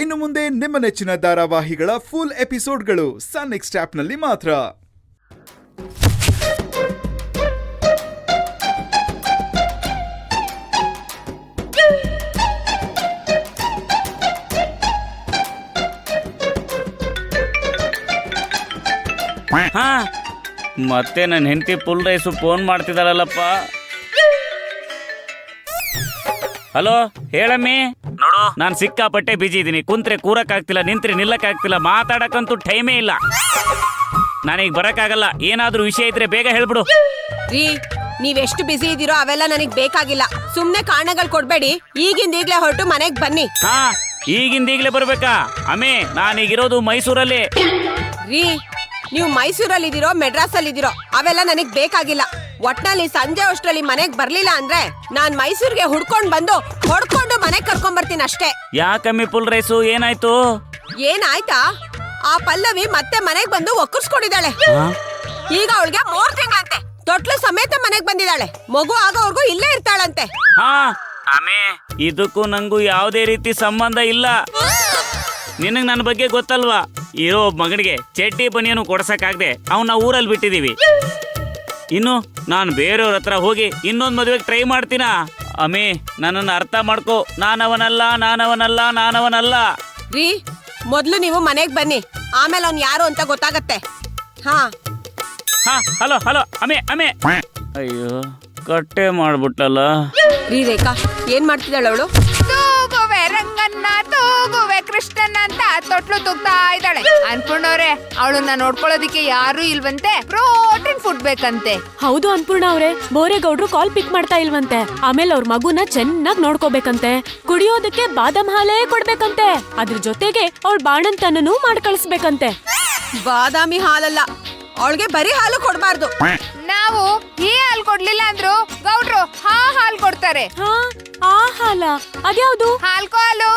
ಇನ್ನು ಮುಂದೆ ನಿಮ್ಮ ನೆಚ್ಚಿನ ಧಾರಾವಾಹಿಗಳ ಫುಲ್ ಎಪಿಸೋಡ್ಗಳು ಸನ್ ನೆಕ್ಸ್ಟ್ ಆಪ್ನಲ್ಲಿ ಮಾತ್ರ. ಮತ್ತೆ ನನ್ನ ಹೆಂಡತಿ ಫುಲ್ ರೈಸು ಫೋನ್ ಮಾಡ್ತಿದ್ದಾಳಲ್ಲಪ್ಪ. ಹಲೋ ಹೇಳಮ್ಮಿ. ನೋಡು, ನಾನು ಸಿಕ್ಕಾಪಟ್ಟೆ ಬಿಜಿ ಇದ್ದೀನಿ. ಕುಂತ್ರೆ ಕೂರಕ್ಕಾಗ್ತಿಲ್ಲ, ನಿಂತ್ರೆ ನಿಲ್ಲಕ್ಕಾಗ್ತಿಲ್ಲ, ಮಾತಾಡಕ್ಕಂತೂ ಟೈಮೇ ಇಲ್ಲ. ನಾನೀಗ ಬರಕ್ಕಾಗಲ್ಲ. ಏನಾದ್ರೂ ವಿಷಯ ಇದ್ರೆ ಬೇಗ ಹೇಳ್ಬಿಡು. ರೀ, ನೀವೆಷ್ಟು ಬಿಸಿ ಇದೀರೋ ಅವೆಲ್ಲ ನನಗ್ ಬೇಕಾಗಿಲ್ಲ. ಸುಮ್ನೆ ಕಾರಣಗಳು ಕೊಡ್ಬೇಡಿ. ಈಗಿಂದೀಗ್ಲೇ ಹೊರಟು ಮನೆಗ್ ಬನ್ನಿ. ಈಗಿಂದೀಗ್ಲೇ ಬರ್ಬೇಕಾ? ಅಮ್ಮಿ, ನಾನೀಗಿರೋದು ಮೈಸೂರಲ್ಲಿ. ರೀ, ನೀವು ಮೈಸೂರಲ್ಲಿ ಇದೀರೋ ಮೆಡ್ರಾಸ್ ಅಲ್ಲಿ ಇದೀರೋ ಅವೆಲ್ಲ ನನಗ್ ಬೇಕಾಗಿಲ್ಲ. ಒಟ್ನಲ್ಲಿ ಸಂಜೆ ಅಷ್ಟರಲ್ಲಿ ಮನೆಗ್ ಬರ್ಲಿಲ್ಲ ಅಂದ್ರೆ ನಾನ್ ಮೈಸೂರ್ಗೆ ಹುಡ್ಕೊಂಡ್ ಬಂದು ಹೊಡ್ಕೊಂಡು ಮನೆಗ್ ಕರ್ಕೊಂಡ್ ಬರ್ತೀನಿ ಅಷ್ಟೇ. ಯಾಕಮ್ಮಿ ಫುಲ್ ರೈಸು, ಏನಾಯ್ತು? ಏನಾಯ್ತಾ? ಆ ಪಲ್ಲವಿ ಮತ್ತೆ ಮನೆಗ್ ಬಂದು ಒಕ್ಕರ್ಸ್ಕೊಂಡಿದ್ದಾಳೆ. ಈಗ ಅವಳಿಗೆ 3 ತಿಂಗಳಂತೆ. ತೊಟ್ಲು ಸಮೇತ ಮನೆಗ್ ಬಂದಿದ್ದಾಳೆ. ಮಗು ಆಗೋವರ್ಗೂ ಇಲ್ಲೇ ಇರ್ತಾಳಂತೆ. ಇದಕ್ಕೂ ನಂಗೂ ಯಾವುದೇ ರೀತಿ ಸಂಬಂಧ ಇಲ್ಲ. ನಿನಗ್ ನನ್ನ ಬಗ್ಗೆ ಗೊತ್ತಲ್ವಾ? ಇರೋ ಮಗನಿಗೆ ಚಡ್ಡಿ ಬನಿಯನ್ನು ಕೊಡ್ಸಕ್ಕಾಗ್ದೆ ಅವನ್ನ ಊರಲ್ಲಿ ಬಿಟ್ಟಿದೀವಿ. ಇನ್ನು ನಾನು ಬೇರೆಯವ್ರ ಹತ್ರ ಹೋಗಿ ಇನ್ನೊಂದ್ ಮದುವೆಗೆ ಟ್ರೈ ಮಾಡ್ತೀನ? ಅಮ್ಮಿ, ನನ್ನನ್ನು ಅರ್ಥ ಮಾಡ್ಕೋ. ನಾನವನಲ್ಲ. ರೀ, ಮೊದ್ಲು ನೀವು ಮನೆಗ್ ಬನ್ನಿ, ಆಮೇಲೆ ಅವ್ನ್ ಯಾರು ಅಂತ ಗೊತ್ತಾಗತ್ತೆ. ಹಲೋ ಅಮ್ಮಿ. ಅಯ್ಯೋ, ಕಟ್ಟೆ ಮಾಡ್ಬಿಟ್ಟಲ್ಲ. ರೀ ರೇಖಾ, ಏನ್ ಮಾಡ್ತಿದ್ದಾಳ ಅವಳು? ತೂಗುವೆ ರಂಗನ್ನ ತೂಗುವೆ ಕೃಷ್ಣನ್ನ ಅಂತ ತೊಟ್ಲು ತೂಗ್ತಾ ಇದ್ದಾಳೆ. ಅನ್ಪೂರ್ಣವ್ರೆ, ಅವಳನ್ನ ನೋಡ್ಕೊಳ್ಳೋದಿಕ್ಕೆ ಯಾರು ಇಲ್ವಂತೆ. ಪ್ರೋಟೀನ್ ಫುಡ್ ಬೇಕಂತೆ. ಹೌದು ಅನ್ಪೂರ್ಣ ಅವ್ರೆ, ಬೋರೇಗೌಡ್ರು ಕಾಲ್ ಪಿಕ್ ಮಾಡ್ತಾ ಇಲ್ವಂತೆ. ಆಮೇಲೆ ಅವ್ರ ಮಗುನ ಚೆನ್ನಾಗ್ ನೋಡ್ಕೋಬೇಕಂತೆ. ಕುಡಿಯೋದಕ್ಕೆ ಬಾದಾಮ್ ಹಾಲೇ ಕೊಡ್ಬೇಕಂತೆ. ಅದ್ರ ಜೊತೆಗೆ ಅವಳ ಬಾಣಂತನೂ ಮಾಡ್ ಕಳಿಸ್ಬೇಕಂತೆ. ಬಾದಾಮಿ ಹಾಲಲ್ಲ, ಅವಳಿಗೆ ಬರೀ ಹಾಲು ಕೊಡ್ಬಾರ್ದು. ನಾವು ಈ ಹಾಲು ಕೊಡ್ಲಿಲ್ಲ ಅಂದ್ರು ಗೌಡ್ರು ಹಾಲು ಕೊಡ್ತಾರೆ. ಆ ಹಾಲ? ಅದ್ಯಾವ್ದು? ಹಾಲ್ಕೋ ಹಾಲು.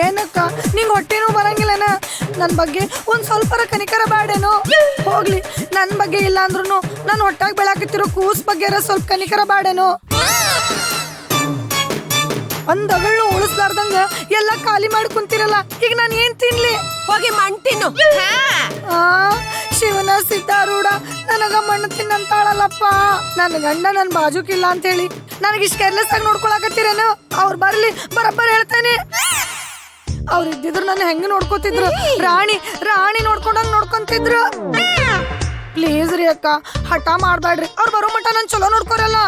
ಏನಕ್ಕ, ನಿಂಗ್ ಹೊಟ್ಟೆನೂ ಬರಂಗಿಲ್ಲನ? ನನ್ ಬಗ್ಗೆ ಒಂದ್ ಸ್ವಲ್ಪ ಕನಿಕರ ಬ್ಯಾಡೇನೋ? ಹೋಗ್ಲಿ, ನನ್ ಬಗ್ಗೆ ಇಲ್ಲ ಅಂದ್ರೂ ನನ್ ಹೊಟ್ಟಾಗ ಬೆಳಕತ್ತಿರೋ ಕೂಸ್ ಬಗ್ಗೆ ಸ್ವಲ್ಪ ಕನಿಕರ ಬ್ಯಾಡೇನೋ? ಒಂದ್ ಅಗಳ್ನು ಉಳಿಸ್ಲಾರ್ದಂಗ ಎಲ್ಲ ಖಾಲಿ ಮಾಡಿ ಕುಂತಿರಲ್ಲ. ಈಗ ನಾನು ಏನ್ ತಿನ್ಲಿ? ಹೋಗಿ ಮಣ್ಣು ತಿನ್ನು. ಶಿವನ ಸಿದ್ಧಾರೂಢ ನನಗ ಮಣ್ಣು ತಿನ್ನಂತಾಳಲ್ಲಪ್ಪ. ನನ್ ಗಂಡ ನನ್ ಬಾಜುಕಿಲ್ಲ ಅಂತ ಹೇಳಿ ನನಗಿಷ್ಟು ಕೇರ್ಲೆಸ್ ಆಗಿ ನೋಡ್ಕೊಳಕತ್ತೀರೇನು? ಅವ್ರು ಬರ್ಲಿ, ಬರಬ್ಬರ್ ಹೇಳ್ತಾನೆ. ಅವ್ರು ಇದ್ದಿದ್ರು ನನ್ನ ಹೆಂಗ ನೋಡ್ಕೋತಿದ್ರು? ರಾಣಿ ನೋಡ್ಕೊಂಡಂಗ್ ನೋಡ್ಕೊಂತಿದ್ರು. ಪ್ಲೀಸ್ ರೀ ಅಕ್ಕ, ಹಠ ಮಾಡ್ಬೇಡ್ರಿ. ಅವ್ರು ಬರೋ ಮಟ್ಟ ನನ್ ಚಲೋ ನೋಡ್ಕೊರಲ್ಲ.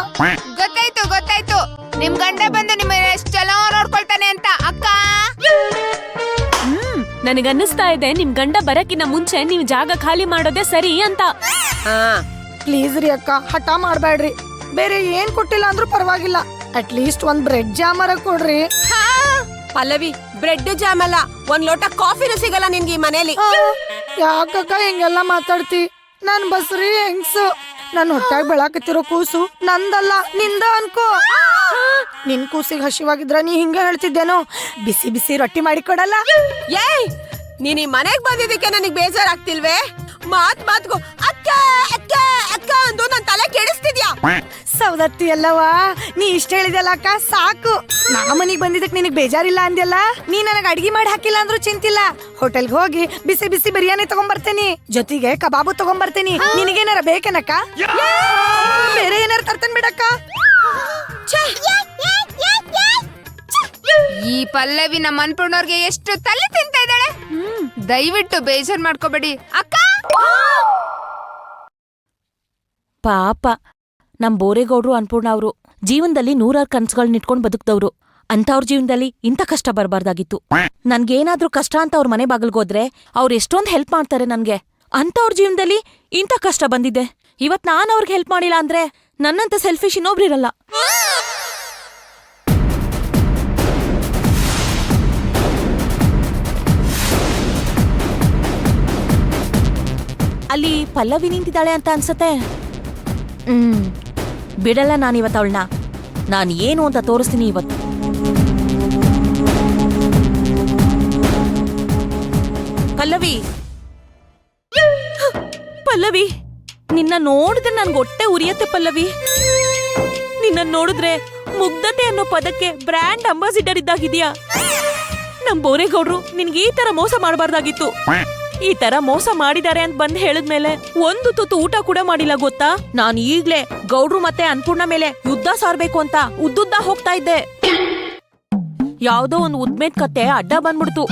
ಗೊತ್ತಾಯ್ತು. ನಿಮ್ ಗಂಡ ಬಂದು ನಿಮ್ಮ ಎಷ್ಟ್ ಚಲೋ ನೋಡ್ಕೊಳ್ತಾನೆ ಅಂತ ಅಕ್ಕ. ನನಗನ್ನಿಸ್ತಾ ಇದೆ ನಿಮ್ ಗಂಡ ಬರಕಿನ ಮುಂಚೆ ನೀವ್ ಜಾಗ ಖಾಲಿ ಮಾಡೋದೇ ಸರಿ ಅಂತ. ಪ್ಲೀಸ್ ರೀ ಅಕ್ಕ, ಹಠ ಮಾಡ್ಬೇಡ್ರಿ. ಬೇರೆ ಏನ್ ಕೊಟ್ಟಿಲ್ಲ ಅಂದ್ರೂ ಪರವಾಗಿಲ್ಲ, ಅಟ್ಲೀಸ್ಟ್ ಒಂದ್ ಬ್ರೆಡ್ ಜಾಮರ ಕೊಡ್ರಿ. ಪಲ್ಲವಿ, ಬ್ರೆಡ್ ಜಾಮ್ ಅಲ್ಲ, 1 ಲೋಟ ಕಾಫಿನೂ ಸಿಗಲ್ಲ ನಿನ್ಗೆ ಈ ಮನೇಲಿ. ಯಾಕಕ್ಕ ಹಿಂಗೆಲ್ಲ ಮಾತಾಡ್ತಿ? ನಾನ್ ಬಸ್ರಿ ಹೆಂಗ್ಸು. ನನ್ ಹೊಟ್ಟಾಗ ಬೆಳಕತ್ತಿರೋ ಕೂಸು ನಂದಲ್ಲ, ನಿಂದ ಅನ್ಕೋ. ನಿನ್ ಕೂಸಿಗೆ ಹಸಿವಾಗಿದ್ರ ನೀ ಹಿಂಗ ಹೇಳ್ತಿದ್ದೇನೋ? ಬಿಸಿ ಬಿಸಿ ರೊಟ್ಟಿ ಮಾಡಿ ಕೊಡಲ್ಲ? ಏಯ್, ನೀನ್ ಈ ಮನೆಗ್ ಬಂದಿದ್ದಕ್ಕೆ ನನಗ್ ಬೇಜಾರಾಗ್ತಿಲ್ವೇ? ಮಾತ್ಗೂ ಅಕ್ಕ ಅಕ್ಕ ಅಕ್ಕ ಅಂದು ನನ್ ತಲೆ ಕೆಡಿಸ್ತಿದ್ಯಾ? ಸೌದತ್ತಿ ಅಲ್ಲವಾ, ನೀ ಇಷ್ಟ ಹೇಳಿದಲ್ಲ ಅಕ್ಕ, ಸಾಕು. ನಾ ಮನಿಗ್ ಬಂದಿದ್ದಕ್ ನಿನಗ್ ಬೇಜಾರಿಲ್ಲ ಅಂದ್ಯಲ್ಲ. ನೀ ನನಗ್ ಅಡ್ಗಿ ಮಾಡಿ ಹಾಕಿಲ್ಲ ಅಂದ್ರೂ ಚಿಂತಿಲ್ಲ. ಹೋಟೆಲ್ಗೆ ಹೋಗಿ ಬಿಸಿ ಬಿಸಿ ಬಿರಿಯಾನಿ ತಗೊಂಡ್ಬರ್ತೇನಿ, ಜೊತೆಗೆ ಕಬಾಬು ತಗೊಂಡ್ಬರ್ತೇನಿ. ನಿನಗೇನಾರ ಬೇಕೇನಕ್ಕ? ಬೇರೆ ಏನಾರ ತರ್ತೇನ್ ಬಿಡಕ್ಕ. ಈ ಪಲ್ಲವಿ ನಮ್ಮ ಅನ್ಪೂರ್ಣವ್ರಿಗೆ ಎಷ್ಟು ತಲೆ ತಿಂತಾ ಇದ್ದಾಳೆ. ದಯವಿಟ್ಟು ಬೇಜಾರ್ ಮಾಡ್ಕೋಬೇಡಿ ಅಕ್ಕ. ಪಾಪ ನಮ್ ಬೋರೇಗೌಡ್ರು ಅನ್ಪೂರ್ಣ ಅವರು ಜೀವನದಲ್ಲಿ 100 ಕನ್ಸುಗಳನ್ನ ಇಟ್ಕೊಂಡ್ ಬದುಕ್ದವ್ರು. ಅಂತವ್ರ ಜೀವನದಲ್ಲಿ ಇಂಥ ಕಷ್ಟ ಬರಬಾರ್ದಾಗಿತ್ತು. ನನ್ಗೇನಾದ್ರೂ ಕಷ್ಟ ಅಂತ ಅವ್ರ ಮನೆ ಬಾಗಿಲ್ಗೋದ್ರೆ ಅವ್ರು ಎಷ್ಟೊಂದ್ ಹೆಲ್ಪ್ ಮಾಡ್ತಾರೆ ನನ್ಗೆ. ಅಂತವ್ರ ಜೀವನದಲ್ಲಿ ಇಂಥ ಕಷ್ಟ ಬಂದಿದೆ. ಇವತ್ ನಾನ್ ಅವ್ರಿಗೆ ಹೆಲ್ಪ್ ಮಾಡಿಲ್ಲ ಅಂದ್ರೆ ನನ್ನಂತ ಸೆಲ್ಫಿಶ್ ಇನ್ನೊಬ್ರಿರಲ್ಲ. ಅಲ್ಲಿ ಪಲ್ಲವಿ ನಿಂತಿದ್ದಾಳೆ ಅಂತ ಅನ್ಸತ್ತೆ. ಬಿಡಲ್ಲ ನಾನಿವತ್ತು ಅವಳನ್ನ. ನಾನು ಏನು ಅಂತ ತೋರಿಸ್ತೀನಿ ಇವತ್ತು. ಪಲ್ಲವಿ, ಪಲ್ಲವಿ, ನಿನ್ನ ನೋಡಿದ್ರೆ ನನ್ಗೆ ಹೊಟ್ಟೆ ಉರಿಯತ್ತೆ ಪಲ್ಲವಿ. ನಿನ್ನ ನೋಡಿದ್ರೆ ಮುಗ್ಧತೆ ಅನ್ನೋ ಪದಕ್ಕೆ ಬ್ರ್ಯಾಂಡ್ ಅಂಬಾಸಿಡರ್ ಇದ್ದಾಗಿದ್ಯಾ. ನಮ್ ಬೋರೇಗೌಡ್ರು ನಿನ್ಗೆ ಈ ತರ ಮೋಸ ಮಾಡಬಾರ್ದಾಗಿತ್ತು. ಈ ತರ ಮೋಸ ಮಾಡಿದ್ದಾರೆ ಅಂತ ಬಂದ್ ಹೇಳಿದ್ಮೇಲೆ ಒಂದು ತುತ್ತು ಊಟ ಕೂಡ ಮಾಡಿಲ್ಲ ಗೊತ್ತಾ. ನಾನು ಈಗ್ಲೇ ಗೌಡ್ರು ಮತ್ತೆ ಅನ್ಪೂರ್ಣ ಮೇಲೆ ಯುದ್ಧ ಸಾರ್ಬೇಕು ಅಂತ ಉದ್ದುದ್ದ ಹೋಗ್ತಾ ಇದ್ದೆ. ಯಾವ್ದೋ ಒಂದು ಉದ್ಮೇದ್ ಕತೆ ಅಡ್ಡ ಬಂದ್ಬಿಡ್ತು.